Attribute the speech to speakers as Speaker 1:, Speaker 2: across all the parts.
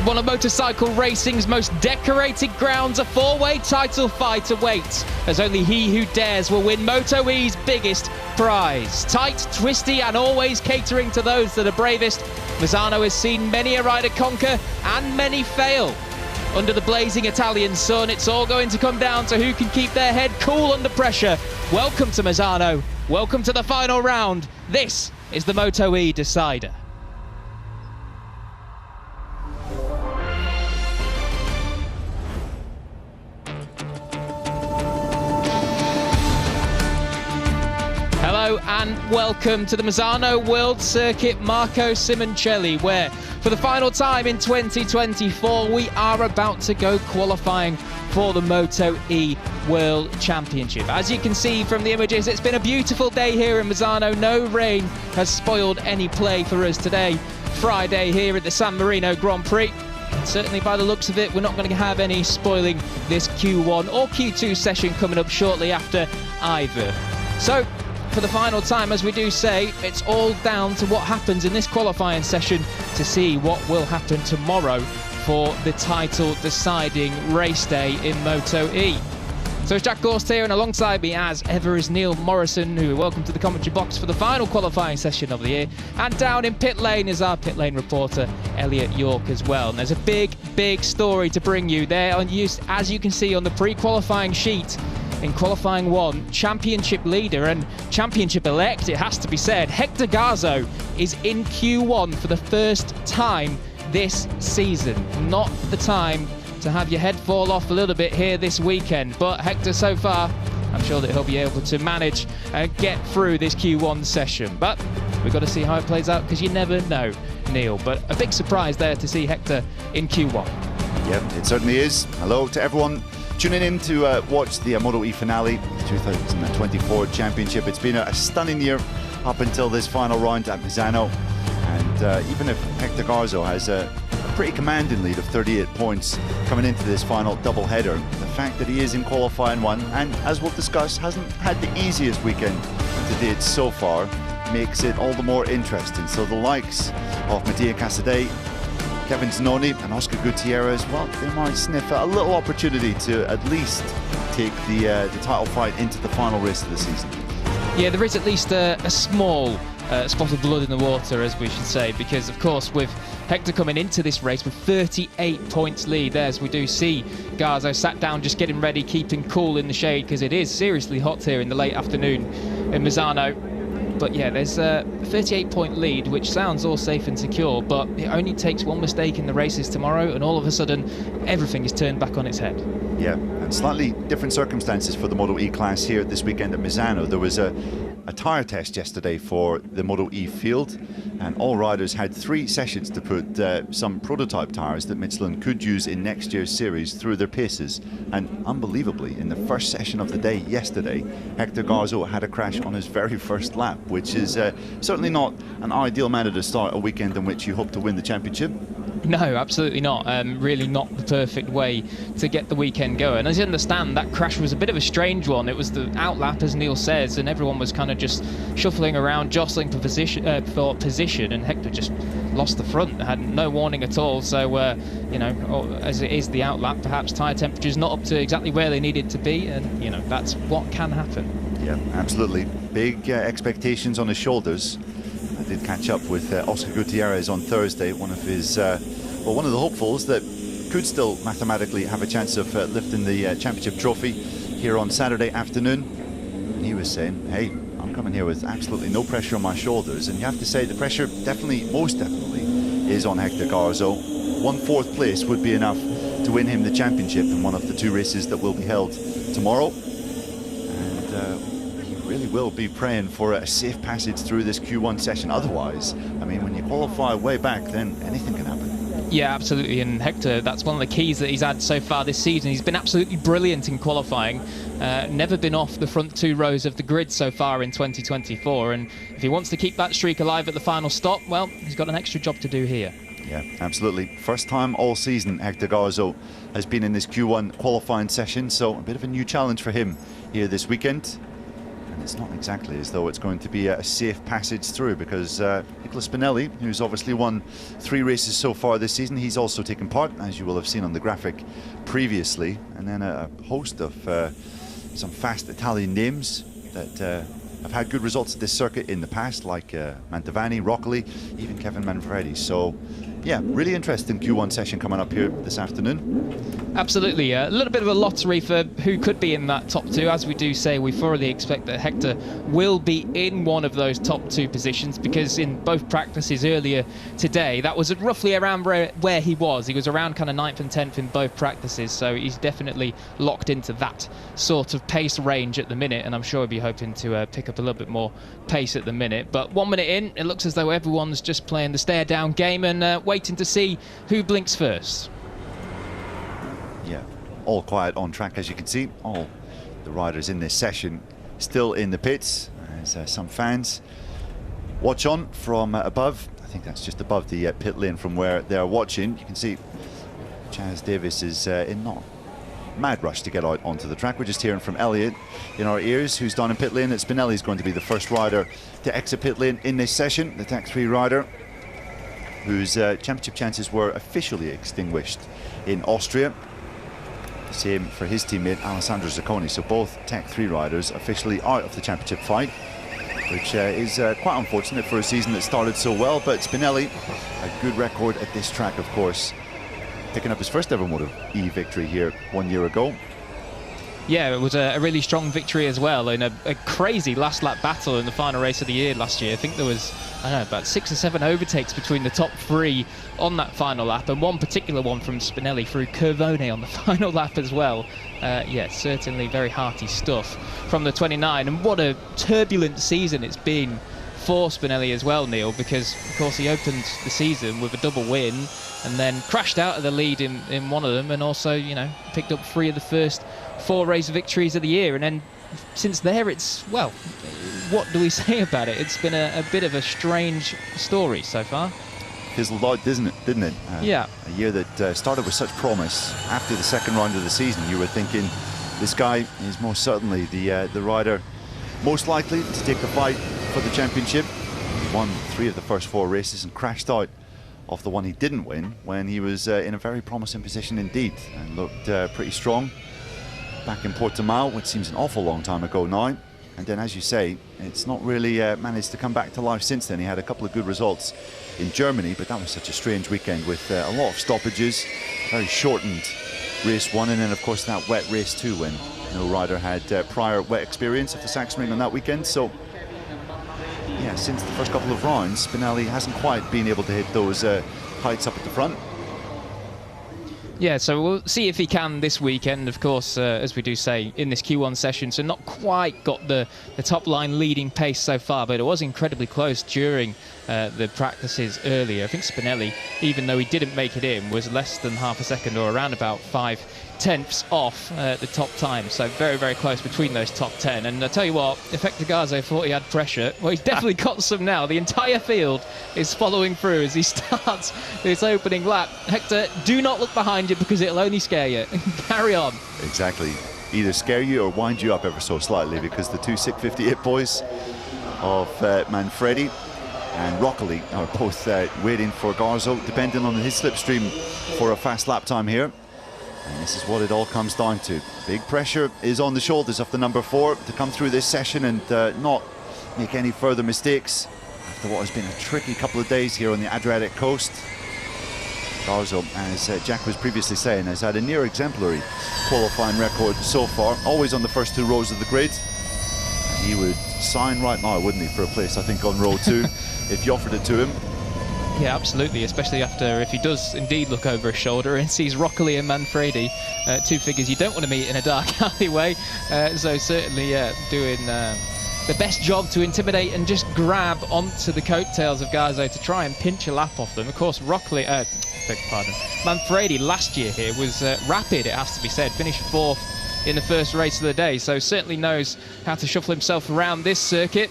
Speaker 1: one of motorcycle racing's most decorated grounds, a four-way title fight awaits, as only he who dares will win MotoE's biggest prize. Tight, twisty and always catering to those that are bravest, Misano has seen many a rider conquer and many fail. Under the blazing Italian sun, it's all going to come down to who can keep their head cool under pressure. Welcome to Misano, welcome to the final round. This is the MotoE decider. Hello and welcome to the Misano World Circuit Marco Simoncelli, where for the final time in 2024 we are about to go qualifying for the MotoE World Championship. As you can see from the images, it's been a beautiful day here in Misano. No rain has spoiled any play for us today, Friday here at the San Marino Grand Prix. And certainly by the looks of it, we're not going to have any spoiling this Q1 or Q2 session coming up shortly after either. So, for the final time, as we do say, it's all down to what happens in this qualifying session to see what will happen tomorrow for the title deciding race day in MotoE. So it's Jack Gorst here, and alongside me as ever is Neil Morrison, who welcome to the commentary box for the final qualifying session of the year. And down in pit lane is our pit lane reporter Elliot York as well. And there's a big story to bring you there on use, as you can see on the pre-qualifying sheet. In qualifying one, championship leader and championship elect, it has to be said, Hector Garzo is in Q1 for the first time this season. Not the time to have your head fall off a little bit here this weekend, but Hector so far, I'm sure that he'll be able to manage and get through this Q1 session. But we've got to see how it plays out, because you never know, Neil. But a big surprise there to see Hector in Q1.
Speaker 2: Yep, it certainly is. Hello to everyone tuning in to watch the MotoE finale, 2024 Championship. It's been a stunning year up until this final round at Misano. And even if Hector Garzo has a pretty commanding lead of 38 points coming into this final double-header, the fact that he is in qualifying one, and as we'll discuss, hasn't had the easiest weekend to date so far, makes it all the more interesting. So the likes of Mattia Casadei, Kevin Zanoni and Oscar Gutierrez, well, they might sniff at a little opportunity to at least take the title fight into the final race of the season.
Speaker 1: Yeah, there is at least a small spot of blood in the water, as we should say, because of course with Hector coming into this race with 38 points lead, as we do see Garzo sat down just getting ready, keeping cool in the shade, because it is seriously hot here in the late afternoon in Misano. But yeah, there's a 38-point lead, which sounds all safe and secure, but it only takes one mistake in the races tomorrow, and all of a sudden, everything is turned back on its head. Yeah,
Speaker 2: and slightly different circumstances for the MotoE class here this weekend at Misano. There was a tyre test yesterday for the MotoE field, and all riders had 3 sessions to put some prototype tyres that Michelin could use in next year's series through their paces. And unbelievably, in the first session of the day yesterday, Hector Garzo had a crash on his very first lap, which is certainly not an ideal manner to start a weekend in which you hope to win the championship.
Speaker 1: No, absolutely not. Really not the perfect way to get the weekend going. As you understand, that crash was a bit of a strange one. It was the outlap, as Neil says, and everyone was kind of just shuffling around, jostling for position, and Hector just lost the front, had no warning at all. So, you know, as it is the outlap, perhaps tyre temperature's not up to exactly where they needed to be, and, you know, that's what can happen. Yeah,
Speaker 2: absolutely. Big expectations on his shoulders. I did catch up with Oscar Gutierrez on Thursday, one of his, one of the hopefuls that could still mathematically have a chance of lifting the championship trophy here on Saturday afternoon. And he was saying, hey, I'm coming here with absolutely no pressure on my shoulders. And you have to say the pressure definitely, most definitely, is on Hector Garzo. 1/4 place would be enough to win him the championship in one of the 2 races that will be held tomorrow. Really will be praying for a safe passage through this Q1 session. Otherwise, I mean, when you qualify way back, then anything can happen.
Speaker 1: Yeah, absolutely. And Hector, that's one of the keys that he's had so far this season. He's been absolutely brilliant in qualifying. Never been off the front 2 rows of the grid so far in 2024. And if he wants to keep that streak alive at the final stop, well, he's got an extra job to do here.
Speaker 2: Yeah, absolutely. First time all season Hector Garzo has been in this Q1 qualifying session, so a bit of a new challenge for him here this weekend. It's not exactly as though it's going to be a safe passage through, because Nicola Spinelli, who's obviously won 3 races so far this season, he's also taken part, as you will have seen on the graphic previously, and then a host of some fast Italian names that have had good results at this circuit in the past, like Mantovani, Roccoli, even Kevin Manfredi. So yeah, really interesting Q1 session coming up here this afternoon.
Speaker 1: Absolutely, a little bit of a lottery for who could be in that top 2. As we do say, we thoroughly expect that Hector will be in one of those top 2 positions, because in both practices earlier today, that was roughly around where he was. He was around kind of 9th and 10th in both practices, so he's definitely locked into that sort of pace range at the minute, and I'm sure he'll be hoping to pick up a little bit more pace at the minute. But 1 minute in, it looks as though everyone's just playing the stare down game and waiting to see who blinks first.
Speaker 2: Yeah, all quiet on track, as you can see. All the riders in this session still in the pits, as some fans watch on from above. I think that's just above the pit lane from where they're watching. You can see Chaz Davis is in not mad rush to get out onto the track. We're just hearing from Elliott in our ears, who's down in pit lane, that Spinelli is going to be the first rider to exit pit lane in this session. The Tech 3 rider, whose championship chances were officially extinguished in Austria. Same for his teammate Alessandro Zacconi. So both Tech 3 riders officially out of the championship fight, which is quite unfortunate for a season that started so well. But Spinelli, a good record at this track, of course, picking up his first ever MotoE victory here 1 year ago.
Speaker 1: Yeah, it was a really strong victory as well, in a crazy last lap battle in the final race of the year last year. I think there was, I don't know, about 6 or 7 overtakes between the top 3 on that final lap, and one particular one from Spinelli through Curvone on the final lap as well. Yeah, certainly very hearty stuff from the 29, and what a turbulent season it's been for Spinelli as well, Neil, because of course he opened the season with a double win and then crashed out of the lead in one of them, and also, you know, picked up 3 of the first 4 race victories of the year. And then since there, it's, well, what do we say about it? It's been a bit of a strange story so far.
Speaker 2: Fizzled out, didn't it?
Speaker 1: Yeah.
Speaker 2: A year that started with such promise. After the second round of the season, you were thinking, this guy is most certainly the rider most likely to take the fight for the championship. He won 3 of the first 4 races and crashed out of the one he didn't win, when he was in a very promising position indeed, and looked pretty strong back in Portimao, which seems an awful long time ago now. And then, as you say, it's not really managed to come back to life since then. He had a couple of good results in Germany, but that was such a strange weekend with a lot of stoppages, very shortened race 1, and then of course that wet race 2, when no rider had prior wet experience of the Sachsenring on that weekend. So yeah, since the first couple of rounds, Spinelli hasn't quite been able to hit those heights up at the front.
Speaker 1: Yeah, so we'll see if he can this weekend, of course, as we do say, in this Q1 session. So not quite got the top line leading pace so far, but it was incredibly close during the practices earlier. I think Spinelli, even though he didn't make it in, was less than half a second, or around about 5/10 off the top time. So very, very close between those top 10. And I tell you what, if Hector Garzo thought he had pressure, well, he's definitely got some now. The entire field is following through as he starts this opening lap. Hector, do not look behind you, because it'll only scare you. Carry on.
Speaker 2: Exactly. Either scare you or wind you up ever so slightly, because the 2 658 boys of Manfredi and Roccoli are both waiting for Garzo, depending on his slipstream, for a fast lap time here. And this is what it all comes down to. Big pressure is on the shoulders of the number 4 to come through this session and not make any further mistakes after what has been a tricky couple of days here on the Adriatic coast. Garzo, as Jack was previously saying, has had a near exemplary qualifying record so far, always on the first 2 rows of the grid. And he would sign right now, wouldn't he, for a place, I think, on row 2 if you offered it to him.
Speaker 1: Yeah, absolutely, especially after, if he does indeed look over his shoulder and sees Roccoli and Manfredi, 2 figures you don't want to meet in a dark alleyway. So certainly, doing the best job to intimidate and just grab onto the coattails of Garzo to try and pinch a lap off them. Of course, Roccoli, beg pardon, Manfredi last year here was rapid, it has to be said, finished 4th in the first race of the day, so certainly knows how to shuffle himself around this circuit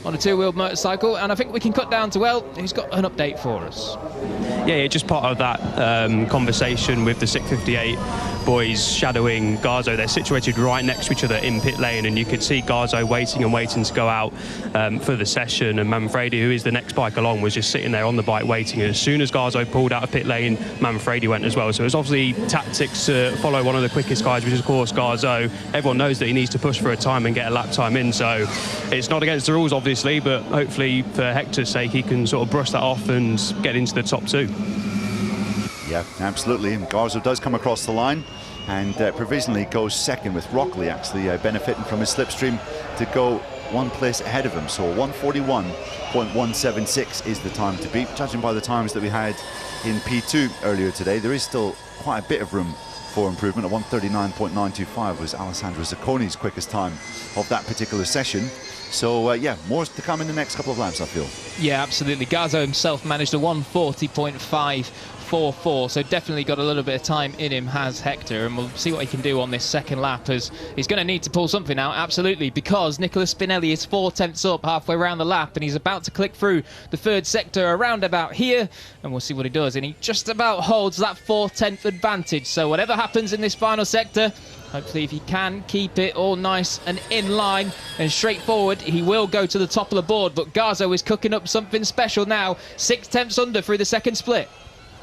Speaker 1: on a 2-wheeled motorcycle. And I think we can cut down to El, who's got an update for us.
Speaker 3: Yeah, just part of that conversation with the 658 boys shadowing Garzo. They're situated right next to each other in pit lane, and you could see Garzo waiting and waiting to go out for the session, and Manfredi, who is the next bike along, was just sitting there on the bike waiting. And as soon as Garzo pulled out of pit lane, Manfredi went as well. So it was obviously tactics to follow one of the quickest guys, which is of course Garzo. Everyone knows that he needs to push for a time and get a lap time in, so it's not against the rules obviously, but hopefully for Hector's sake he can sort of brush that off and get into the top two.
Speaker 2: Yeah, absolutely. And Garzo does come across the line and provisionally goes second, with Rockley actually benefiting from his slipstream to go one place ahead of him. So 141.176 is the time to beat. Judging by the times that we had in P2 earlier today, there is still quite a bit of room for improvement. At 139.925 was Alessandro Zacconi's quickest time of that particular session. So yeah, more to come in the next couple of laps, I feel.
Speaker 1: Yeah, absolutely. Garzo himself managed a 140.544, so definitely got a little bit of time in him, has Hector, and we'll see what he can do on this second lap, as he's going to need to pull something out, absolutely, because Nicola Spinelli is 4/10 up halfway around the lap, and he's about to click through the third sector around about here, and we'll see what he does, and he just about holds that 4/10 advantage. So whatever happens in this final sector, hopefully if he can keep it all nice and in line and straightforward, he will go to the top of the board. But Garzo is cooking up something special now, 6/10 under through the second split.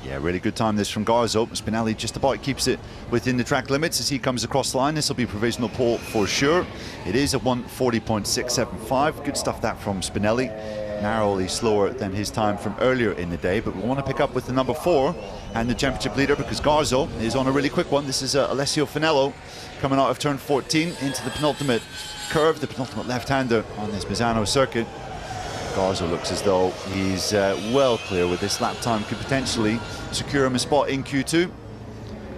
Speaker 2: Yeah, really good time this from Garzo. Spinelli just about keeps it within the track limits as he comes across the line. This will be provisional pole for sure. It is a 140.675. Good stuff that from Spinelli. Narrowly slower than his time from earlier in the day, but we want to pick up with the number 4 and the championship leader, because Garzo is on a really quick one. This is Alessio Finello coming out of turn 14 into the penultimate curve, the penultimate left-hander on this Misano circuit. Garzo looks as though he's well clear with this lap time, could potentially secure him a spot in Q2.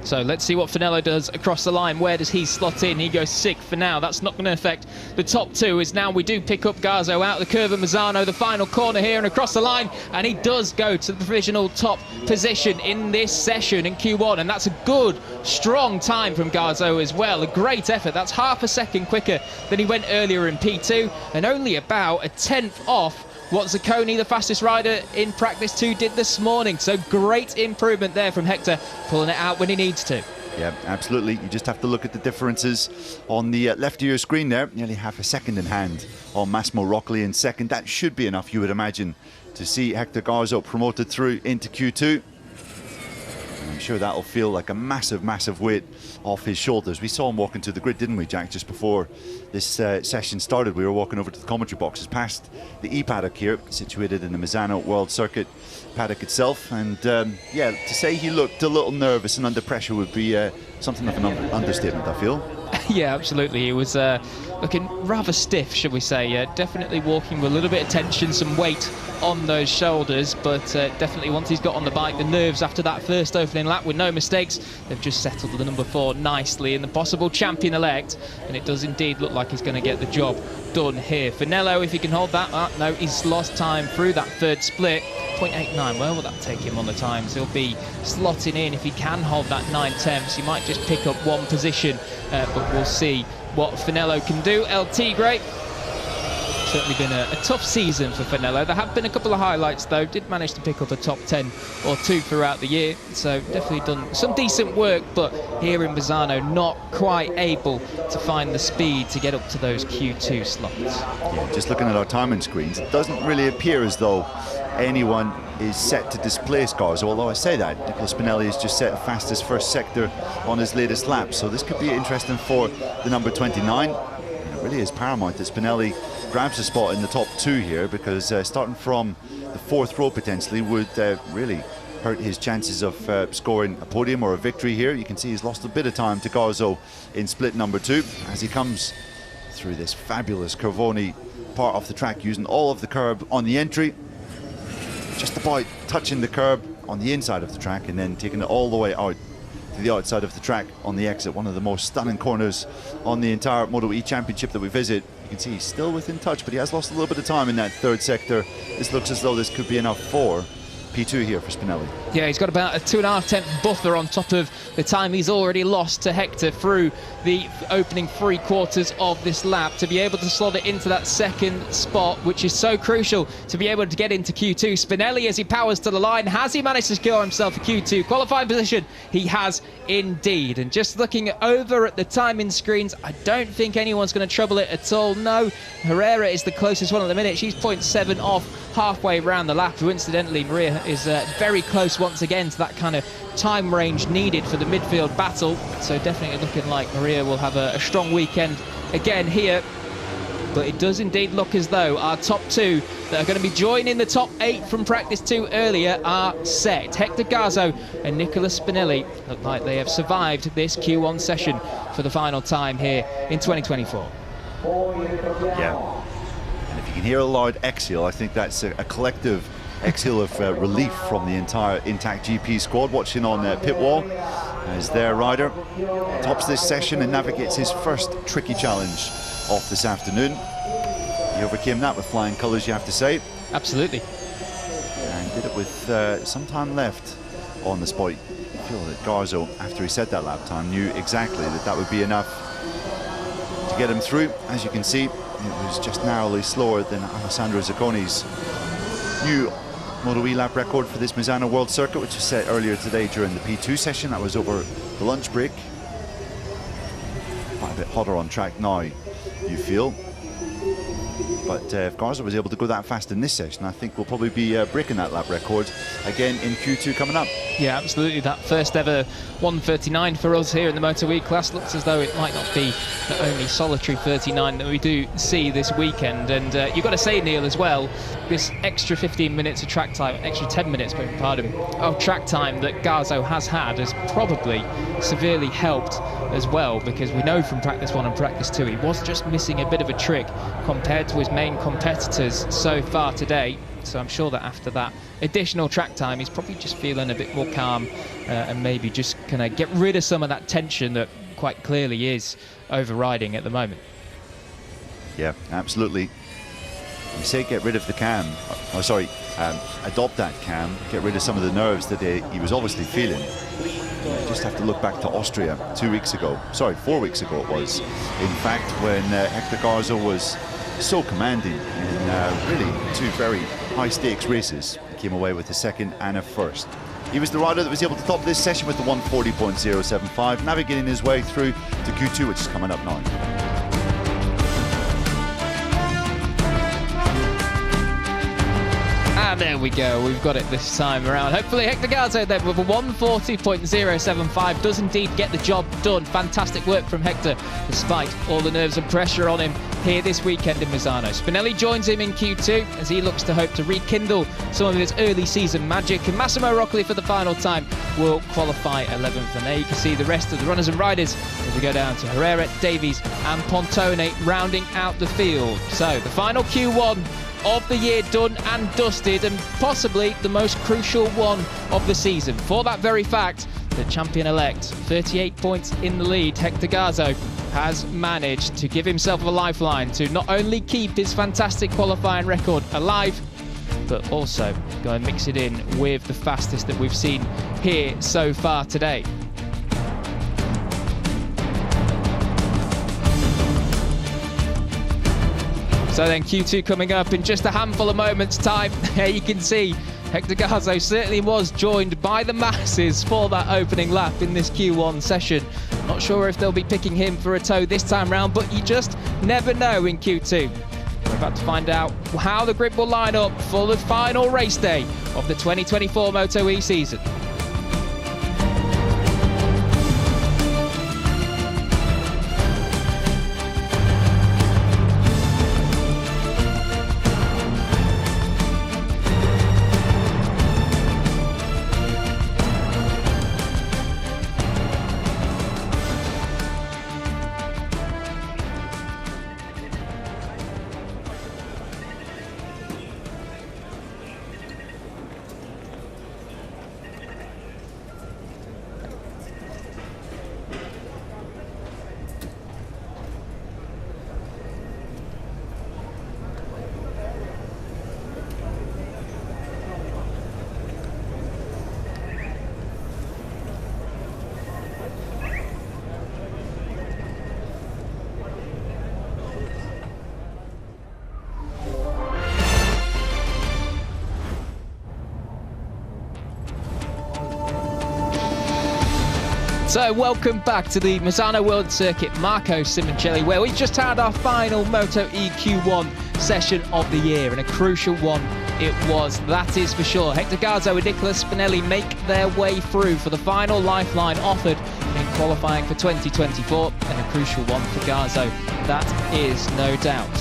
Speaker 1: So let's see what Finello does across the line. Where does he slot in? He goes 6th for now. That's not going to affect the top two, as now we do pick up Garzo out the curve of Misano, the final corner here and across the line, and he does go to the provisional top position in this session in Q1, and that's a good, strong time from Garzo as well. A great effort. That's half a second quicker than he went earlier in P2, and only about a 10th off what Zacconi, the fastest rider in practice 2, did this morning. So great improvement there from Hector, pulling it out when he needs to.
Speaker 2: Yeah, absolutely. You just have to look at the differences on the left of your screen there. Nearly half a second in hand on Massimo Rockley in second. That should be enough, you would imagine, to see Hector Garzo promoted through into Q2. I'm sure that'll feel like a massive, massive weight off his shoulders. We saw him walking to the grid, didn't we, Jack, just before this session started. We were walking over to the commentary boxes past the E-paddock here, situated in the Misano World Circuit paddock itself. And yeah, to say he looked a little nervous and under pressure would be something of an understatement, I feel.
Speaker 1: Yeah, absolutely. He was looking rather stiff, should we say. Definitely walking with a little bit of tension, some weight on those shoulders, but definitely once he's got on the bike, the nerves after that first opening lap with no mistakes, they've just settled the number 4 nicely, and the possible champion-elect, and it does indeed look like he's going to get the job done here. Finello, if he can hold that, no, he's lost time through that third split. 0.89, where will that take him on the times? He'll be slotting in if he can hold that 9/10. He might just pick up one position, but we'll see what Finello can do. El Tigre, certainly been a tough season for Finello. There have been a couple of highlights though, did manage to pick up a top 10 or 2 throughout the year, so definitely done some decent work, but here in Misano not quite able to find the speed to get up to those Q2 slots.
Speaker 2: Yeah, just looking at our timing screens, it doesn't really appear as though anyone is set to displace Garzo, although I say that Nicola Spinelli has just set the fastest first sector on his latest lap, so this could be interesting for the number 29. And it really is paramount that Spinelli grabs a spot in the top 2 here, because starting from the 4th row potentially would really hurt his chances of scoring a podium or a victory here. You can see he's lost a bit of time to Garzo in split number 2 as he comes through this fabulous Curvoni part of the track, using all of the curb on the entry, just about touching the curb on the inside of the track, and then taking it all the way out to the outside of the track on the exit. One of the most stunning corners on the entire MotoE Championship that we visit. You can see he's still within touch, but he has lost a little bit of time in that third sector. This looks as though this could be enough for P2 here for Spinelli.
Speaker 1: Yeah, he's got about a 2.5 tenth buffer on top of the time he's already lost to Hector through the opening 3 quarters of this lap, to be able to slot it into that second spot, which is so crucial to be able to get into Q2. Spinelli, as he powers to the line, has he managed to secure himself a Q2 qualifying position? He has indeed. And just looking over at the timing screens, I don't think anyone's going to trouble it at all. No, Herrera is the closest one at the minute. She's 0.7 off halfway around the lap, who incidentally, Maria, is very close once again to that kind of time range needed for the midfield battle. So definitely looking like Maria will have a strong weekend again here. But it does indeed look as though our top 2 that are going to be joining the top 8 from practice 2 earlier are set. Hector Garzo and Nicola Spinelli look like they have survived this Q1 session for the final time here in 2024.
Speaker 2: Yeah. And if you can hear a loud exhale, I think that's a collective exhale of relief from the entire Intact GP squad watching on pit wall as their rider tops this session and navigates his first tricky challenge of this afternoon. He overcame that with flying colours, you have to say.
Speaker 1: Absolutely.
Speaker 2: And did it with some time left on the spot. I feel that Garzo, after he set that lap time, knew exactly that that would be enough to get him through. As you can see, it was just narrowly slower than Alessandro Zacconi's new MotoE lap record for this Misano World Circuit, which was set earlier today during the P2 session. That was over the lunch break. Quite a bit hotter on track now, you feel. But if Garza was able to go that fast in this session, I think we'll probably be breaking that lap record again in Q2 coming up.
Speaker 1: Yeah, absolutely. That first ever 1:39 for us here in the MotoE class looks as though it might not be the only solitary 39 that we do see this weekend. And you've got to say, Neil, as well, this extra 15 minutes of track time, extra 10 minutes, pardon, of track time that Garzo has had has probably severely helped as well, because we know from practice 1 and practice 2 he was just missing a bit of a trick compared to his main competitors so far today. So I'm sure that after that additional track time he's probably just feeling a bit more calm and maybe just kind of get rid of some of that tension that quite clearly is overriding at the moment.
Speaker 2: Yeah, absolutely. You say get rid of the cam, adopt that cam, get rid of some of the nerves that he was obviously feeling. You just have to look back to Austria 4 weeks ago it was, in fact, when Hector Garzo was so commanding in really 2 very high-stakes races. He came away with a second and a first. He was the rider that was able to top this session with the 1:40.075, navigating his way through to Q2, which is coming up now.
Speaker 1: And there we go, we've got it this time around. Hopefully Hector Garzo then with a 1:40.075 does indeed get the job done. Fantastic work from Hector, despite all the nerves and pressure on him here this weekend in Misano. Spinelli joins him in Q2 as he looks to hope to rekindle some of his early season magic, and Massimo Roccoli for the final time will qualify 11th. And there you can see the rest of the runners and riders as we go down to Herrera, Davies and Pontone rounding out the field. So the final Q1 of the year done and dusted, and possibly the most crucial one of the season. For that very fact, the champion-elect, 38 points in the lead, Hector Garzo, has managed to give himself a lifeline to not only keep his fantastic qualifying record alive, but also go and mix it in with the fastest that we've seen here so far today. So then Q2 coming up in just a handful of moments' time. There you can see Hector Garzo certainly was joined by the masses for that opening lap in this Q1 session. Not sure if they'll be picking him for a tow this time round, but you just never know in Q2. We're about to find out how the grid will line up for the final race day of the 2024 MotoE season. So welcome back to the Misano World Circuit, Marco Simoncelli, where we've just had our final MotoE Q1 session of the year, and a crucial one it was, that is for sure. Hector Garzo and Nicolas Spinelli make their way through for the final lifeline offered in qualifying for 2024, and a crucial one for Garzo, that is no doubt.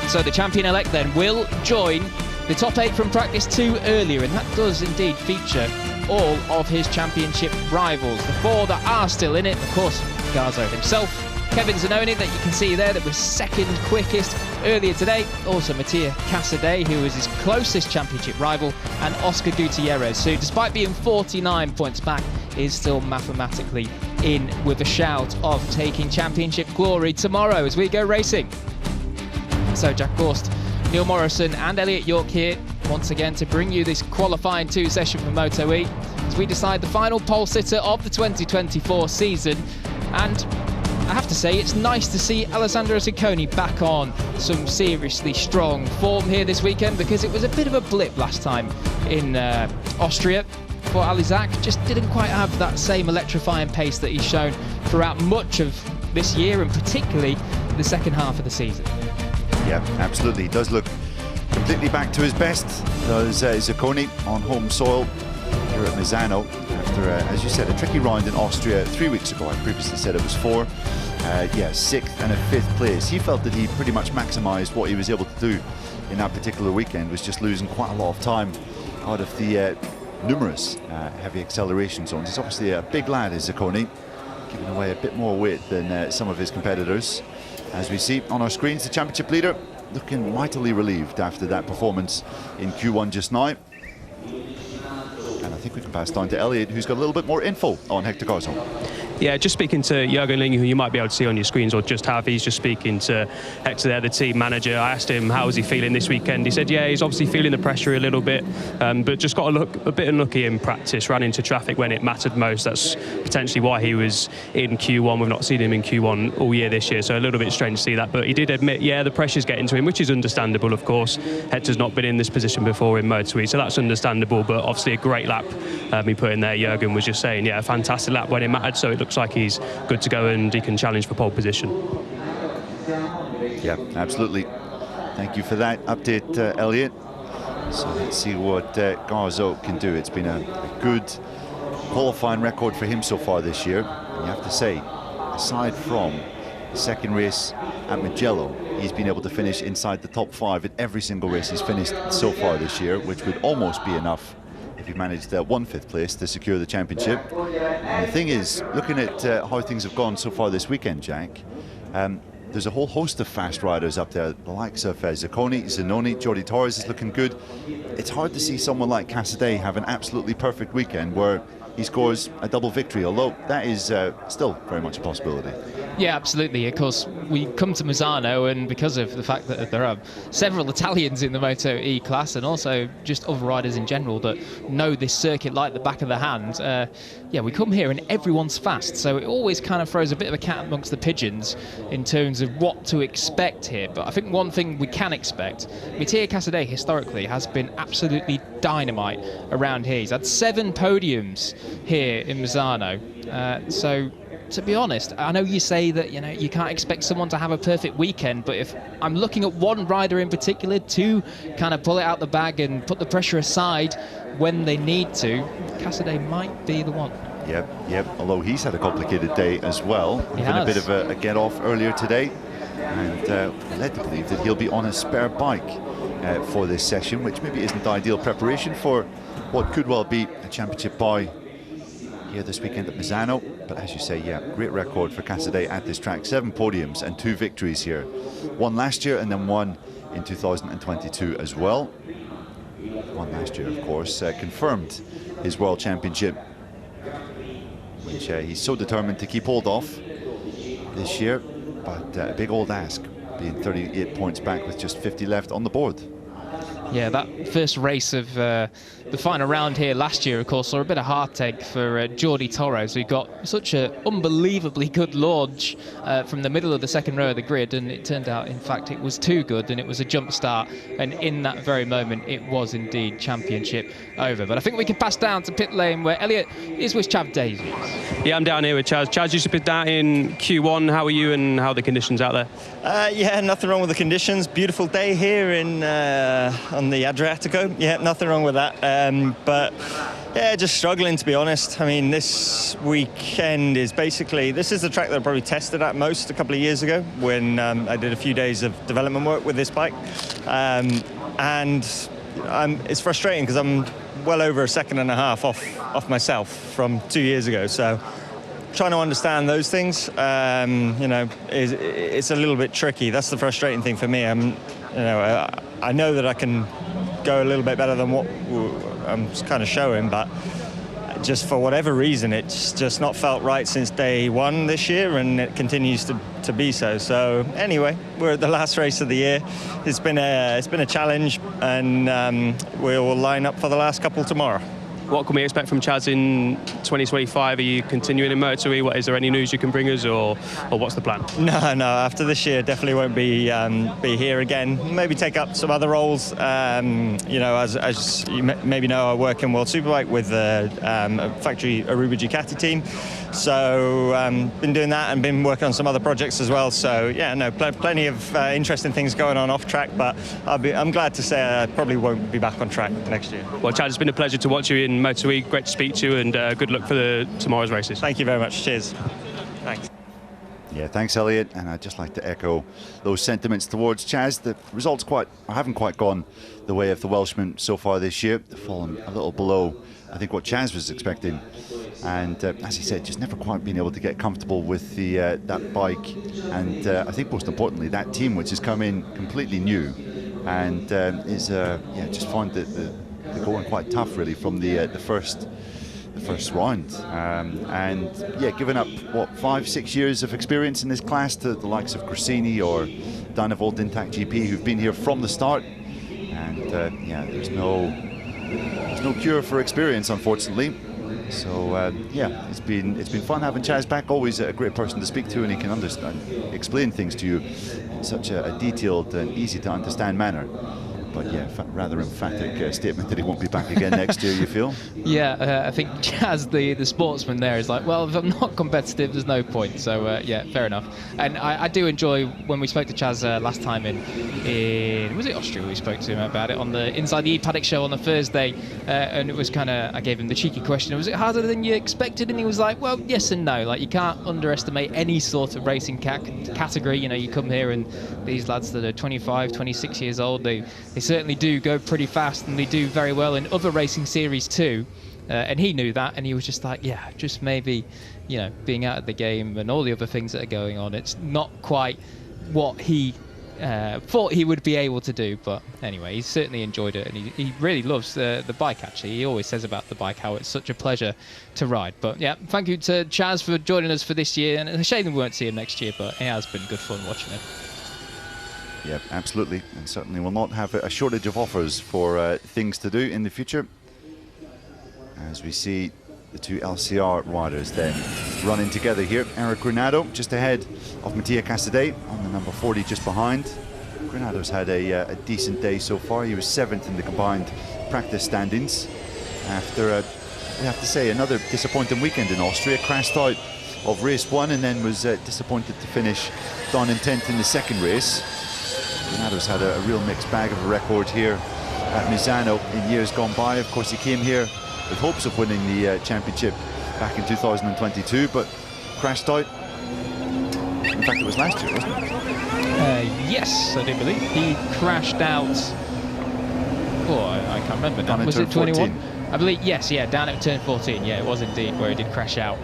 Speaker 1: So the champion-elect then will join the top 8 from practice 2 earlier, and that does indeed feature all of his championship rivals. The 4 that are still in it, of course, Garzo himself, Kevin Zanoni, that you can see there, that was second quickest earlier today. Also Mattia Casadei, who was his closest championship rival, and Oscar Gutierrez, who, despite being 49 points back, is still mathematically in with a shout of taking championship glory tomorrow as we go racing. So Jack Gorst, Neil Morrison and Elliot York here once again to bring you this qualifying 2 session for MotoE as we decide the final pole sitter of the 2024 season. And I have to say, it's nice to see Alessandro Ciccone back on some seriously strong form here this weekend, because it was a bit of a blip last time in Austria for Alizak. Just didn't quite have that same electrifying pace that he's shown throughout much of this year, and particularly the second half of the season.
Speaker 2: Yeah, absolutely. He does look completely back to his best, does Ciccone on home soil here at Misano after, as you said, a tricky round in Austria 3 weeks ago. I previously said it was 4. Yeah, 6th and a 5th place. He felt that he pretty much maximised what he was able to do in that particular weekend, was just losing quite a lot of time out of the numerous heavy acceleration zones. He's obviously a big lad, is Ciccone, giving away a bit more weight than some of his competitors. As we see on our screens, the championship leader looking mightily relieved after that performance in Q1 just now. And I think we can pass down to Elliot, who's got a little bit more info on Hector Garzo.
Speaker 3: Yeah, just speaking to Jürgen Ling, who you might be able to see on your screens, or just have. He's just speaking to Hector there, the team manager. I asked him how was he feeling this weekend. He said, yeah, he's obviously feeling the pressure a little bit, but just got a bit unlucky in practice, ran into traffic when it mattered most. That's potentially why he was in Q1. We've not seen him in Q1 all year this year, so a little bit strange to see that. But he did admit, yeah, the pressure's getting to him, which is understandable, of course. Hector's not been in this position before in MotoE, so that's understandable, but obviously a great lap he put in there. Jürgen was just saying, yeah, a fantastic lap when it mattered, so it looks like he's good to go and he can challenge for pole position.
Speaker 2: Yeah, absolutely. Thank you for that update, Elliot. So let's see what Garzo can do. It's been a good qualifying record for him so far this year. And you have to say, aside from the second race at Mugello, he's been able to finish inside the top 5 in every single race he's finished so far this year, which would almost be enough if he managed 1/5 place to secure the championship. And the thing is, looking at how things have gone so far this weekend, Jack, there's a whole host of fast riders up there, the likes of Ciccone, Zanoni, Jordi Torres is looking good. It's hard to see someone like Casadei have an absolutely perfect weekend where he scores a double victory, although that is still very much a possibility.
Speaker 1: Yeah, absolutely. Of course, we come to Misano, and because of the fact that there are several Italians in the MotoE class, and also just other riders in general that know this circuit like the back of their hand, yeah, we come here and everyone's fast, so it always kind of throws a bit of a cat amongst the pigeons in terms of what to expect here. But I think one thing we can expect, Mattia Casadei historically has been absolutely dynamite around here. He's had 7 podiums here in Misano, so to be honest, I know you say that, you know, you can't expect someone to have a perfect weekend, but if I'm looking at one rider in particular to kind of pull it out the bag and put the pressure aside when they need to, Casadei might be the one.
Speaker 2: Yep, although he's had a complicated day as well. He had a bit of a get-off earlier today, and led to believe that he'll be on a spare bike for this session, which maybe isn't ideal preparation for what could well be a championship bout here this weekend at Misano. But as you say, yeah, great record for Casadei at this track. 7 podiums and 2 victories here. 1 last year and then 1 in 2022 as well. 1 last year, of course, confirmed his World Championship, which he's so determined to keep hold of this year. But a big old ask, being 38 points back with just 50 left on the board.
Speaker 1: Yeah, that first race of the final round here last year, of course, saw a bit of heartache for Jordi Torres, who got such an unbelievably good launch from the middle of the second row of the grid, and it turned out, in fact, it was too good, and it was a jump start, and in that very moment, it was indeed championship over. But I think we can pass down to pit lane, where Elliot is with Chav Davies.
Speaker 3: Yeah, I'm down here with Chaz. Chaz, you spit down in Q1. How are you, and how are the conditions out there?
Speaker 4: Yeah, nothing wrong with the conditions. Beautiful day here in on the Adriatico. Yeah, nothing wrong with that. But yeah, just struggling, to be honest. I mean, this weekend is basically, this is the track that I probably tested at most a couple of years ago when I did a few days of development work with this bike. And it's frustrating because I'm well over a second and a half off myself from 2 years ago. So trying to understand those things, you know, it's a little bit tricky. That's the frustrating thing for me. I know that I can go a little bit better than what I'm kind of showing, but just for whatever reason, it's just not felt right since day one this year, and it continues to be so. So anyway, we're at the last race of the year. It's been a challenge, and we'll line up for the last couple tomorrow.
Speaker 3: What can we expect from Chaz in 2025? Are you continuing in MotoE? Is there any news you can bring us, or what's the plan?
Speaker 4: No. After this year, definitely won't be here again. Maybe take up some other roles. You know, as you maybe know, I work in World Superbike with a factory Aruba Ducati team. So been doing that and been working on some other projects as well. So yeah, no, plenty of interesting things going on off track. But I'm glad to say I probably won't be back on track next year.
Speaker 3: Well, Chaz, it's been a pleasure to watch you in MotoE. Great to speak to you, and good luck for tomorrow's races.
Speaker 4: Thank you very much. Cheers. Thanks.
Speaker 2: Yeah, thanks, Elliot. And I'd just like to echo those sentiments towards Chaz. The results haven't quite gone the way of the Welshman so far this year. They've fallen a little below, I think, what Chaz was expecting. And as he said, just never quite been able to get comfortable with that bike. And I think most importantly, that team, which has come in completely new and is just found that they're going quite tough really from the first round, and yeah, given up what 5-6 years of experience in this class to the likes of Gracini or Dynavolt Intact GP, who've been here from the start, and yeah, there's no cure for experience, unfortunately. So yeah, it's been fun having Chaz back. Always a great person to speak to, and he can understand, explain things to you in such a detailed and easy to understand manner. But yeah, rather emphatic statement that he won't be back again next year, you feel?
Speaker 1: Yeah, I think Chaz, the sportsman there, is like, well, if I'm not competitive, there's no point. So yeah, fair enough. And I do enjoy when we spoke to Chaz last time in was it Austria? We spoke to him about it on the Inside the E-Paddock show on the Thursday, and it was kind of, I gave him the cheeky question, was it harder than you expected? And he was like, well, yes and no. Like, you can't underestimate any sort of racing category. You know, you come here and these lads that are 25, 26 years old, they certainly do go pretty fast, and they do very well in other racing series too. And he knew that, and he was just like, yeah, just maybe, you know, being out of the game and all the other things that are going on, it's not quite what he thought he would be able to do. But anyway, he certainly enjoyed it, and he really loves the bike, actually. He always says about the bike how it's such a pleasure to ride. But yeah, thank you to Chaz for joining us for this year, and it's a shame we won't see him next year, but it has been good fun watching him.
Speaker 2: Yeah, absolutely, and certainly will not have a shortage of offers for things to do in the future. As we see the two LCR riders then running together here. Eric Granado just ahead of Mattia Casadei on the number 40 just behind. Granado's had a decent day so far. He was 7th in the combined practice standings after, we have to say, another disappointing weekend in Austria. Crashed out of race 1 and then was disappointed to finish down in 10th in the second race. Granado's had a real mixed bag of a record here at Misano in years gone by. Of course, he came here with hopes of winning the championship back in 2022, but crashed out. In fact, it was last year, wasn't it?
Speaker 1: Yes, I do believe. He crashed out. Oh, I can't remember now. Was it 21? I believe, yes, yeah, down at turn 14. Yeah, it was indeed where he did crash out.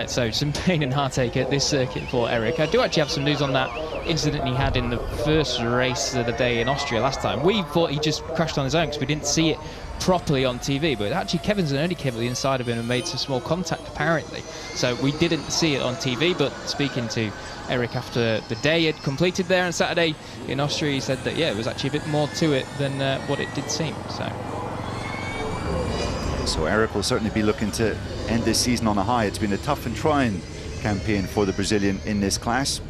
Speaker 1: So some pain and heartache at this circuit for Eric. I do actually have some news on that incident he had in the first race of the day in Austria last time. We thought he just crashed on his own because we didn't see it properly on TV, but actually Kevin Zanoni came to the inside of him and made some small contact apparently. So we didn't see it on TV, but speaking to Eric after the day had completed there on Saturday in Austria, he said that, yeah, it was actually a bit more to it than what it did seem.
Speaker 2: So Eric will certainly be looking to end this season on a high. It's been a tough and trying campaign for the Brazilian in this class,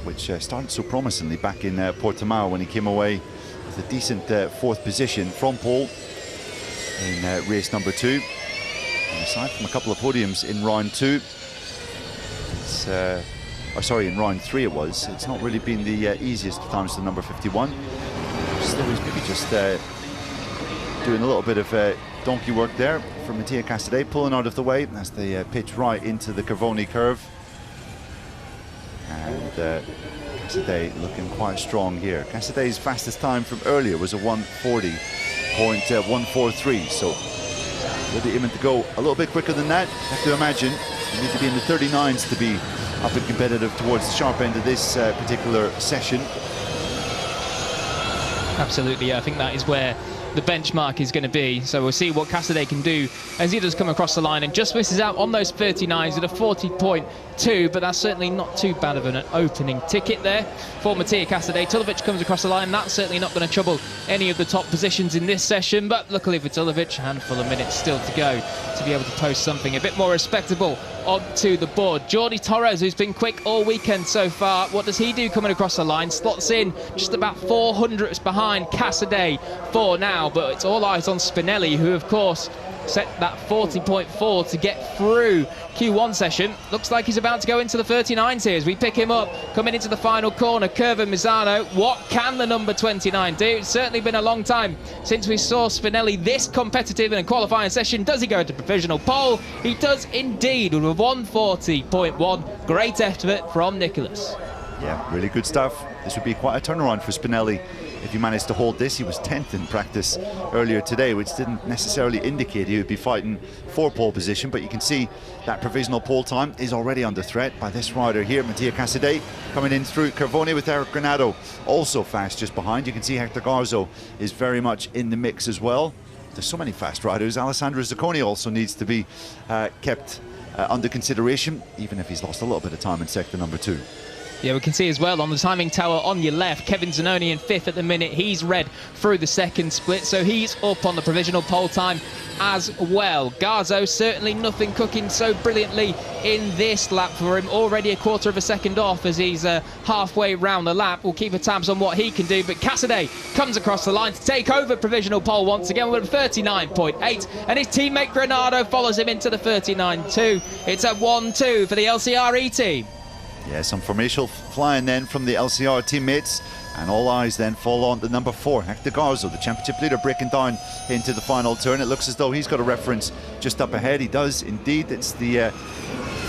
Speaker 2: which started so promisingly back in Portimao when he came away with a decent fourth position from pole in race number 2. And aside from a couple of podiums in round 2, it's, in round 3 it was. It's not really been the easiest of times to number 51. Still, he's maybe just doing a little bit of donkey work there for Mattia Casadei, pulling out of the way as they pitch right into the Cavoni curve. And Casadei looking quite strong here. Casadei's fastest time from earlier was a 1:40.143, so we'll be aiming to go a little bit quicker than that. I have to imagine you need to be in the 39s to be up and competitive towards the sharp end of this particular session.
Speaker 1: Absolutely, yeah, I think that is where the benchmark is going to be. So we'll see what Casadei can do as he does come across the line and just misses out on those 39s at a 40.2, but that's certainly not too bad of an opening ticket there for Mattia Casadei. Tulovic comes across the line. That's certainly not going to trouble any of the top positions in this session, but luckily for Tulovic, a handful of minutes still to go to be able to post something a bit more respectable onto the board. Jordi Torres, who's been quick all weekend so far, what does he do coming across the line? Slots in just about 400s behind Casadei for now, but it's all eyes on Spinelli, who of course set that 40.4 to get through Q1 session. Looks like he's about to go into the 39s here as we pick him up coming into the final corner. Curva Misano, what can the number 29 do? It's certainly been a long time since we saw Spinelli this competitive in a qualifying session. Does he go to provisional pole? He does indeed with a 1:40.1. Great effort from Nicholas.
Speaker 2: Yeah, really good stuff. This would be quite a turnaround for Spinelli if he managed to hold this. He was 10th in practice earlier today, which didn't necessarily indicate he would be fighting for pole position, but you can see that provisional pole time is already under threat by this rider here, Mattia Casadei, coming in through Carboni with Eric Granado also fast just behind. You can see Hector Garzo is very much in the mix as well. There's so many fast riders. Alessandro Zacconi also needs to be kept under consideration, even if he's lost a little bit of time in sector number 2.
Speaker 1: Yeah, we can see as well on the timing tower on your left, Kevin Zanoni in 5th at the minute. He's red through the second split, so he's up on the provisional pole time as well. Garzo, certainly nothing cooking so brilliantly in this lap for him. Already a quarter of a second off as he's halfway round the lap. We'll keep a tabs on what he can do, but Casadei comes across the line to take over provisional pole once again with a 39.8, and his teammate Granado follows him into the 39.2. It's a 1-2 for the LCRE team.
Speaker 2: Yeah, some formational flying then from the LCR teammates, and all eyes then fall on the number 4, Hector Garzo, the championship leader, breaking down into the final turn. It looks as though he's got a reference just up ahead. He does indeed. It's the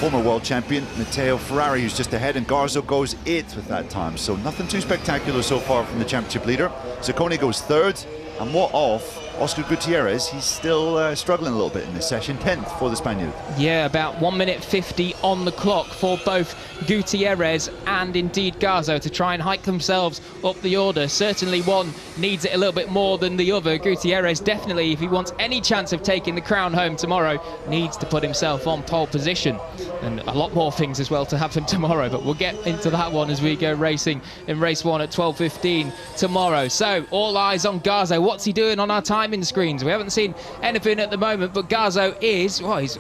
Speaker 2: former world champion Matteo Ferrari who's just ahead, and Garzo goes 8th with that time. So nothing too spectacular so far from the championship leader. Zacconi goes 3rd, and what of Oscar Gutierrez? He's still struggling a little bit in this session, 10th for the Spaniard.
Speaker 1: Yeah, about 1:50 on the clock for both Gutierrez and indeed Garzo to try and hike themselves up the order. Certainly one needs it a little bit more than the other. Gutierrez definitely, if he wants any chance of taking the crown home tomorrow, needs to put himself on pole position. And a lot more things as well to happen tomorrow, but we'll get into that one as we go racing in race 1 at 12:15 tomorrow. So all eyes on Garzo. What's he doing on our timing screens? We haven't seen anything at the moment, but Garzo is, well, he's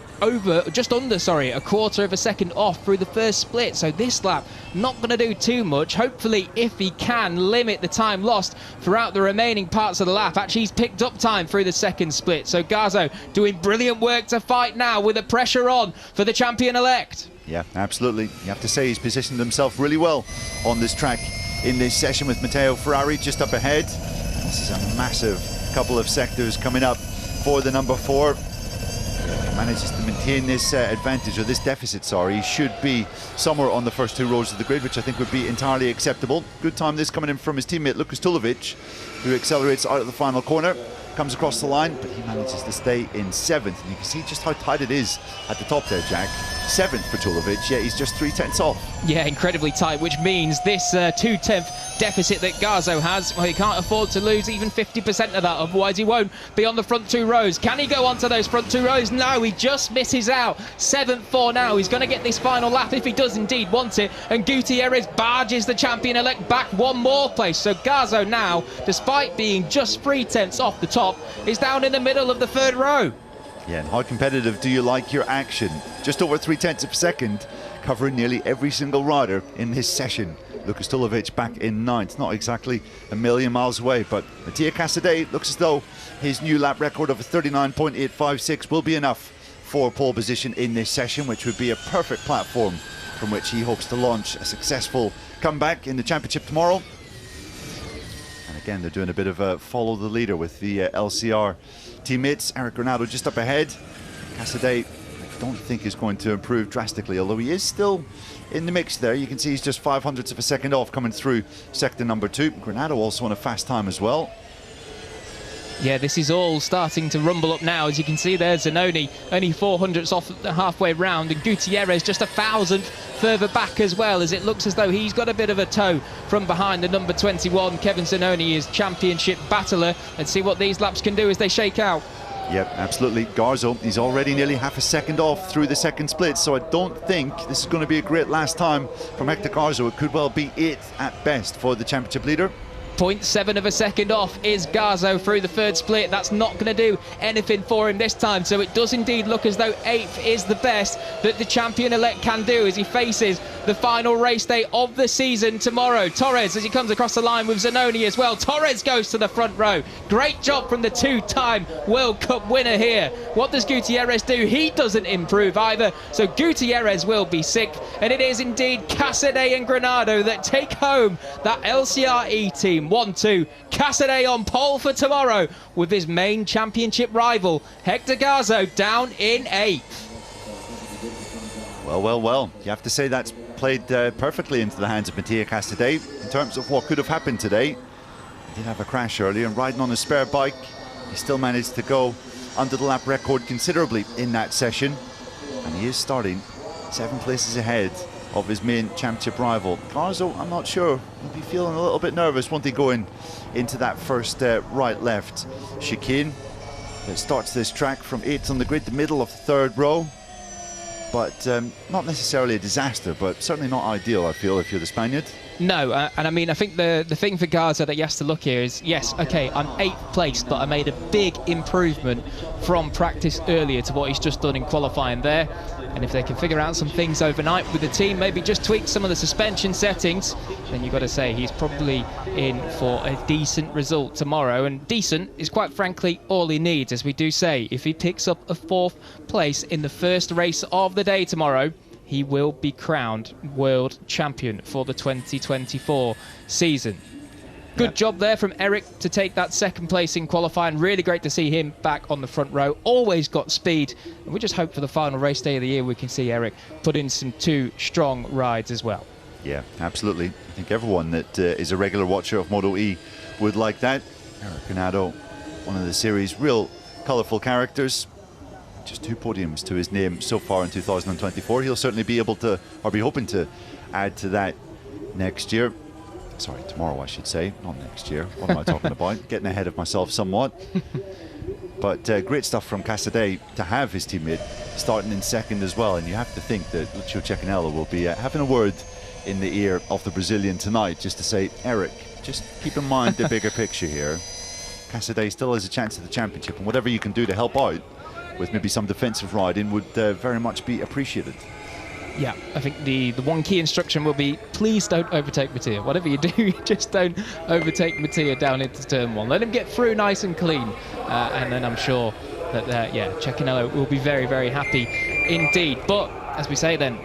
Speaker 1: just under a quarter of a second off through the first split. So this lap not going to do too much. Hopefully, if he can limit the time lost throughout the remaining parts of the lap. Actually, he's picked up time through the second split. So Garzo doing brilliant work to fight now with the pressure on for the champion-elect.
Speaker 2: Yeah, absolutely. You have to say he's positioned himself really well on this track in this session with Matteo Ferrari just up ahead. This is a massive couple of sectors coming up for the number 4. If he manages to maintain this advantage, or this deficit, sorry, he should be somewhere on the first 2 rows of the grid, which I think would be entirely acceptable. Good time this coming in from his teammate Lucas Tulovic, who accelerates out of the final corner. comes across the line, but he manages to stay in 7th. And you can see just how tight it is at the top there, Jack. 7th for Tulovic, yeah, he's just 3/10 off.
Speaker 1: Yeah, incredibly tight, which means this 2/10 deficit that Garzo has, well, he can't afford to lose even 50% of that, otherwise he won't be on the front 2 rows. Can he go onto those front 2 rows? No, he just misses out. 7th for now. He's going to get this final lap if he does indeed want it, and Gutierrez barges the champion-elect back 1 more place. So Garzo now, despite being just 3/10 off the top, is down in the middle of the 3rd row.
Speaker 2: Yeah, and how competitive do you like your action? Just over 0.3 of a second, covering nearly every single rider in this session. Lukas Tulovic back in 9th, not exactly a million miles away, but Mattia Casadei looks as though his new lap record of a 39.856 will be enough for pole position in this session, which would be a perfect platform from which he hopes to launch a successful comeback in the championship tomorrow. And again, they're doing a bit of a follow the leader with the LCR teammates. Eric Granado just up ahead. Casadei, I don't think is going to improve drastically, although he is still in the mix there. You can see he's just 0.05 of a second off coming through sector number 2. Granado also on a fast time as well.
Speaker 1: Yeah, this is all starting to rumble up now. As you can see there, Zanoni only 0.04 off the halfway round, and Gutierrez just 1,000 further back as well, as it looks as though he's got a bit of a tow from behind the number 21. Kevin Zanoni is championship battler. Let's see what these laps can do as they shake out.
Speaker 2: Yep, absolutely. Garzo, he's already nearly half a second off through the second split, so I don't think this is going to be a great last time from Hector Garzo. It could well be 8th at best for the championship leader.
Speaker 1: 0.7 of a second off is Garzo through the 3rd split. That's not going to do anything for him this time, so it does indeed look as though 8th is the best that the champion-elect can do as he faces the final race day of the season tomorrow. Torres, as he comes across the line with Zanoni as well. Torres goes to the front row. Great job from the 2-time World Cup winner here. What does Gutierrez do? He doesn't improve either, so Gutierrez will be 6th, and it is indeed Casadei and Granado that take home that LCRE team 1-2. Casadei on pole for tomorrow with his main championship rival Hector Garzo down in 8th.
Speaker 2: Well, you have to say that's played perfectly into the hands of Mattia Casadei in terms of what could have happened today. He did have a crash earlier, and riding on a spare bike, he still managed to go under the lap record considerably in that session, and he is starting 7 places ahead of his main championship rival. Garzo, I'm not sure, he'll be feeling a little bit nervous, won't he, going into that first right-left chicane that starts this track from 8th on the grid, the middle of the 3rd row. But not necessarily a disaster, but certainly not ideal, I feel, if you're the Spaniard.
Speaker 1: No, and I mean, I think the thing for Garza that he has to look here is, yes, okay, I'm 8th place, but I made a big improvement from practice earlier to what he's just done in qualifying there. And if they can figure out some things overnight with the team, maybe just tweak some of the suspension settings, then you've got to say he's probably in for a decent result tomorrow. And decent is quite frankly all he needs, as we do say. If he picks up a 4th place in the first race of the day tomorrow, he will be crowned world champion for the 2024 season. Good job there from Eric to take that 2nd place in qualifying. Really great to see him back on the front row. Always got speed. And we just hope for the final race day of the year we can see Eric put in some 2 strong rides as well.
Speaker 2: Yeah, absolutely. I think everyone that is a regular watcher of MotoE would like that. Eric Granado, one of the series' real colourful characters. Just 2 podiums to his name so far in 2024. He'll certainly be able to, or be hoping to, add to that next year. Sorry, tomorrow I should say, not next year. What am I talking about? Getting ahead of myself somewhat. But great stuff from Casadei to have his teammate starting in 2nd as well. And you have to think that Lucio Cecchinello will be having a word in the ear of the Brazilian tonight, just to say, Eric, just keep in mind the bigger picture here. Casadei still has a chance at the championship, and whatever you can do to help out with maybe some defensive riding would very much be appreciated.
Speaker 1: Yeah, I think the one key instruction will be, please don't overtake Mattia. Whatever you do, just don't overtake Mattia down into turn 1. Let him get through nice and clean, and then I'm sure that, yeah, Cecchinello will be very, very happy indeed. But, as we say then,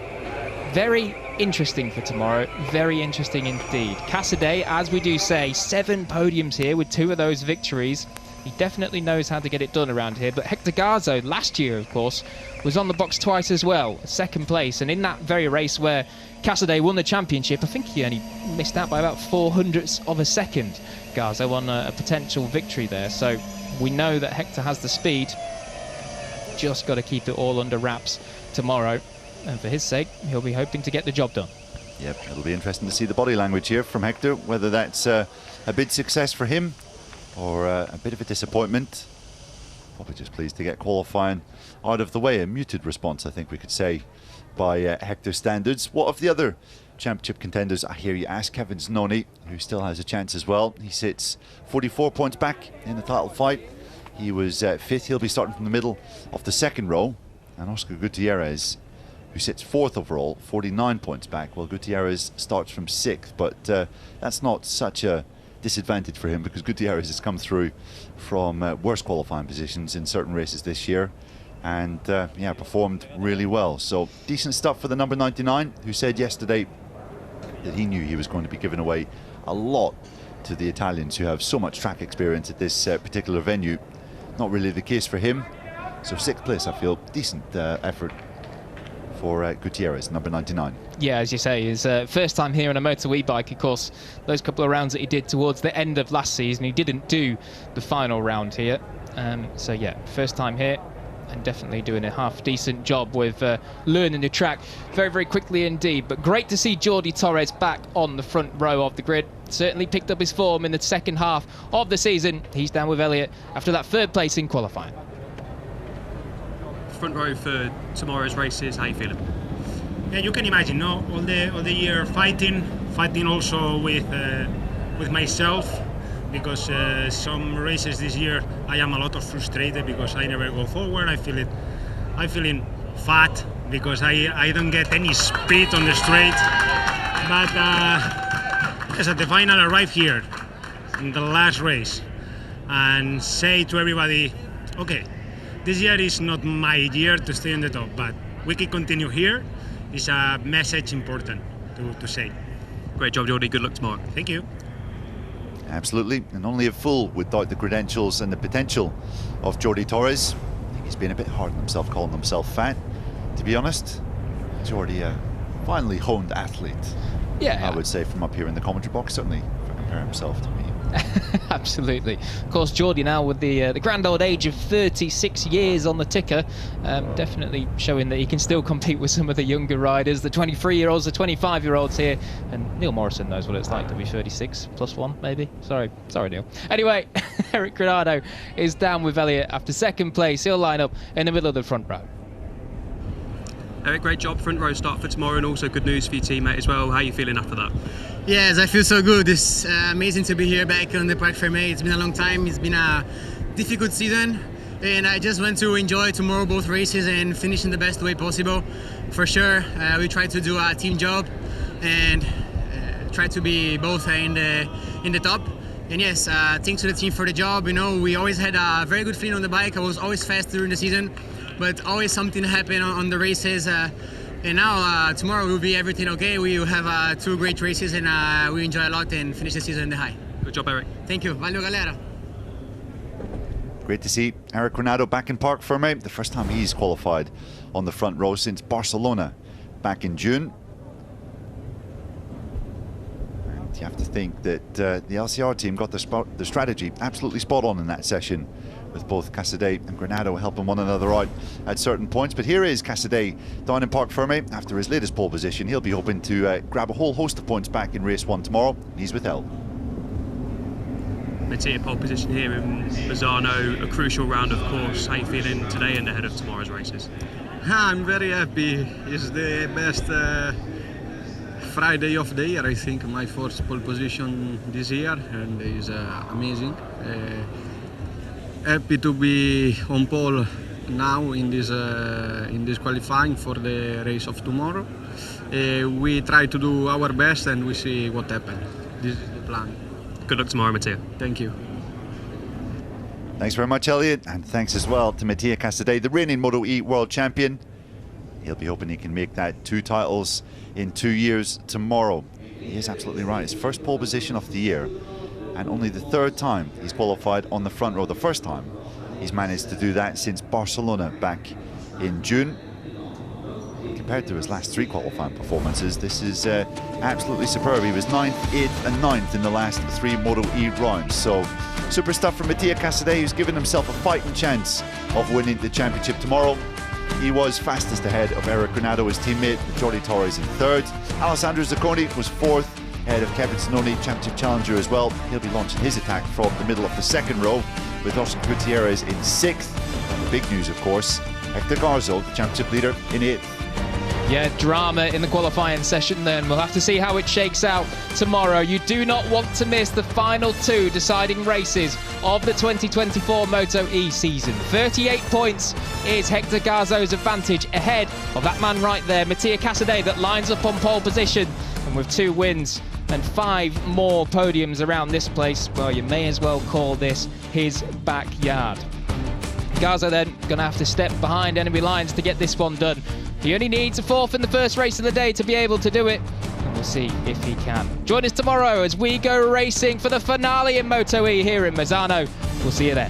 Speaker 1: very interesting for tomorrow, very interesting indeed. Casadei, as we do say, 7 podiums here with 2 of those victories. He definitely knows how to get it done around here. But Hector Garzo, last year, of course, was on the box twice as well, 2nd place. And in that very race where Casadei won the championship, I think he only missed out by about 0.04 of a second. Garzo on a potential victory there. So We know that Hector has the speed. Just got to keep it all under wraps tomorrow. And for his sake, he'll be hoping to get the job done.
Speaker 2: Yep, it'll be interesting to see the body language here from Hector, whether that's a big success for him or a bit of a disappointment. Probably just pleased to get qualifying out of the way. A muted response, I think we could say, by Hector standards. What of the other championship contenders? I hear you ask. Kevin Znoni, who still has a chance as well. He sits 44 points back in the title fight. He was fifth. He'll be starting from the middle of the second row. And Oscar Gutierrez, who sits fourth overall, 49 points back. Well, Gutierrez starts from sixth, but that's not such a disadvantage for him, because Gutierrez has come through from worse qualifying positions in certain races this year, and yeah, performed really well. So decent stuff for the number 99, who said yesterday that he knew he was going to be giving away a lot to the Italians, who have so much track experience at this particular venue. Not really the case for him. So sixth place, I feel, decent effort for Gutierrez, number 99.
Speaker 1: Yeah, as you say, his first time here on a MotoE bike. Of course, those couple of rounds that he did towards the end of last season, he didn't do the final round here. So yeah, first time here, and definitely doing a half-decent job with learning the track very, very quickly indeed. But great to see Jordi Torres back on the front row of the grid. Certainly picked up his form in the second half of the season. He's down with Elliott after that third place in qualifying.
Speaker 3: Front row for tomorrow's races, how are you feeling?
Speaker 5: Yeah, you can imagine, no? All the year fighting also with myself, because some races this year I am a lot of frustrated because I never go forward. I'm feeling fat because I don't get any speed on the straight. But yes, at the final I arrive here in the last race and say to everybody, okay, this year is not my year to stay on the top, but we can continue here. It's a message important to say.
Speaker 3: Great job, Jordi. Good luck tomorrow.
Speaker 5: Thank you.
Speaker 2: Absolutely, and only a fool would doubt the credentials and the potential of Jordi Torres. I think he's been a bit hard on himself, calling himself fat, to be honest. Jordi, a finely honed athlete,
Speaker 1: Yeah,
Speaker 2: I would say, from up here in the commentary box, certainly, if I compare himself to me.
Speaker 1: Absolutely. Of course, Jordi now with the grand old age of 36 years on the ticker, definitely showing that he can still compete with some of the younger riders, the 23-year-olds, the 25-year-olds here. And Neil Morrison knows what it's like to be 36 plus one, maybe. Sorry, Neil. Anyway, Eric Granado is down with Elliott after second place. He'll line up in the middle of the front row.
Speaker 3: Eric, great job, front row start for tomorrow, and also good news for your teammate as well. How are you feeling after that?
Speaker 6: Yes, I feel so good. It's amazing to be here back on the Parc Fermé. It's been a long time. It's been a difficult season, and I just want to enjoy tomorrow both races and finish in the best way possible. For sure, we try to do a team job and try to be both in the top. And yes, thanks to the team for the job. You know, we always had a very good feeling on the bike. I was always fast during the season, but always something happened on the races. And now tomorrow will be everything okay. We will have 2 great races, and we enjoy a lot and finish the season in the high.
Speaker 3: Good job, Eric.
Speaker 6: Thank you. Valeu, galera.
Speaker 2: Great to see Eric Granado back in Parc Fermé. The first time he's qualified on the front row since Barcelona back in June. And you have to think that the LCR team got the strategy absolutely spot on in that session, with both Casadei and Granado helping one another out at certain points. But here is Casadei down in Parc Fermé after his latest pole position. He'll be hoping to grab a whole host of points back in race 1 tomorrow. He's with El.
Speaker 3: MotoE pole position here in Misano, a crucial round, of course. How are you feeling today and ahead of tomorrow's races?
Speaker 7: I'm very happy. It's the best Friday of the year, I think. My first pole position this year, and it's amazing. Happy to be on pole now in this qualifying for the race of tomorrow. We try to do our best and we see what happens. This is the plan.
Speaker 3: Good luck tomorrow, Mattia.
Speaker 7: Thank you.
Speaker 2: Thanks very much, Elliott, and thanks as well to Mattia Casadei, the reigning MotoE World Champion. He'll be hoping he can make that 2 titles in 2 years tomorrow. He is absolutely right. His first pole position of the year, and only the 3rd time he's qualified on the front row. The first time he's managed to do that since Barcelona back in June. Compared to his last 3 qualifying performances, this is absolutely superb. He was 9th, 8th and 9th in the last 3 MotoE rounds. So Super stuff from Mattia Casadei, who's given himself a fighting chance of winning the championship tomorrow. He was fastest ahead of Eric Granado, his teammate, Jordi Torres in third. Alessandro Zacconi was fourth, ahead of Kevin Sononi, championship challenger as well. He'll be launching his attack from the middle of the second row, with Oscar Gutierrez in sixth. And the big news, of course, Hector Garzo, the championship leader, in eighth.
Speaker 1: Yeah, drama in the qualifying session then. We'll have to see how it shakes out tomorrow. You do not want to miss the final two deciding races of the 2024 MotoE season. 38 points is Hector Garzo's advantage ahead of that man right there, Mattia Casadei, that lines up on pole position. And with 2 wins and 5 more podiums around this place, well, you may as well call this his backyard. Garzo then going to have to step behind enemy lines to get this one done. He only needs a 4th in the first race of the day to be able to do it, and we'll see if he can. Join us tomorrow as we go racing for the finale in MotoE here in Misano. We'll see you there.